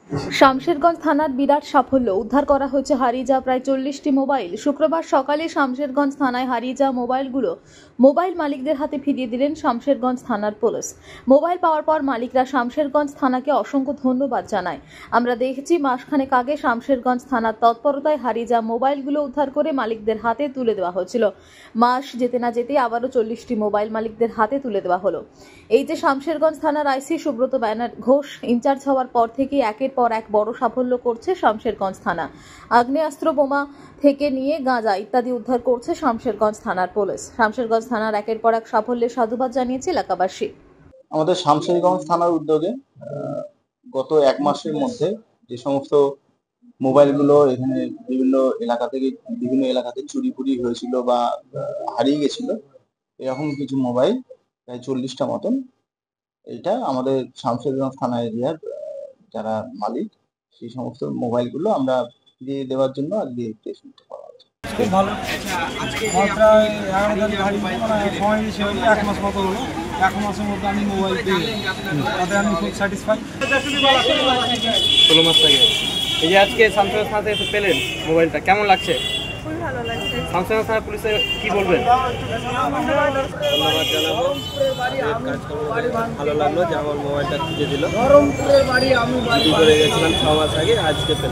শামশেরগঞ্জ থানার বিরাট সাফল্য, উদ্ধার করা হয়েছে হারিয়ে যাওয়া প্রায় 40টি মোবাইল। শুক্রবার সকালে শামশেরগঞ্জ থানায় হারিয়ে যাওয়া মোবাইলগুলো মোবাইল মালিকদের হাতে ফিরিয়ে দিলেন শামশেরগঞ্জ থানার পুলিশ। মোবাইল পাওয়ার পর মালিকরা শামশেরগঞ্জ থানাকে অসংখ্য ধন্যবাদ জানায়। আমরা দেখেছি মাসখানেক আগে শামশেরগঞ্জ থানার তৎপরতায় হারিয়ে যাওয়া মোবাইলগুলো উদ্ধার করে মালিকদের হাতে তুলে দেওয়া হয়েছিল। মাস যেতে না যেতে আবারও 40টি মোবাইল মালিকদের হাতে তুলে দেওয়া হলো। এই যে শামশেরগঞ্জ থানার আইসি সুব্রত ব্যানার ঘোষ ইনচার্জ হওয়ার পর থেকে একের পর এক বড় সাফল্য করছে শামশেরগঞ্জ থানা। আগ্নেয়াস্ত্র, বোমা থেকে নিয়ে গাঁজা ইত্যাদি উদ্ধার করছে শামশেরগঞ্জ থানার পুলিশ। শামশেরগঞ্জ থানার একের পর এক সাফল্যের সাধুবাদ জানিয়েছে এলাকাবাসী। আমাদের শামশেরগঞ্জ থানার উদ্যোগে গত এক মাসের মধ্যে যে সমস্ত মোবাইলগুলো এখানে বিভিন্ন এলাকাতে চুরি পুরি হয়েছিল বা হারিয়ে গেছিল, এরকম কিছু মোবাইল প্রায় 40টা মতন, এটা আমাদের শামশেরগঞ্জ থানা এরিয়ার যারা মালিক, সেই সমস্ত মোবাইলগুলো আমরা ফিরিয়ে দেওয়ার জন্য আজকে প্রেস মিট করা হয়েছে। খুব ভালো। আমার প্রায় 11 তারিখ সময় দিয়েছে, 1 মাস মতো হলো। 1 মাসের মধ্যে আমি মোবাইল পেয়ে তাতে আমি খুব স্যাটিসফাই। 16 মাস থেকে এই যে আজকে শামশেরগঞ্জ থানা থেকে পেলেন মোবাইলটা, কেমন লাগছে? খুবই ভালো লাগছে। শামশেরগঞ্জ থানা পুলিশে কি বলবেন? ধন্যবাদ জানাবো। ভালো লাগলো যে আমার মোবাইলটা খুঁজে দিল। চুরি করে গেছিলাম 6 মাস আগে, আজকে পেলাম।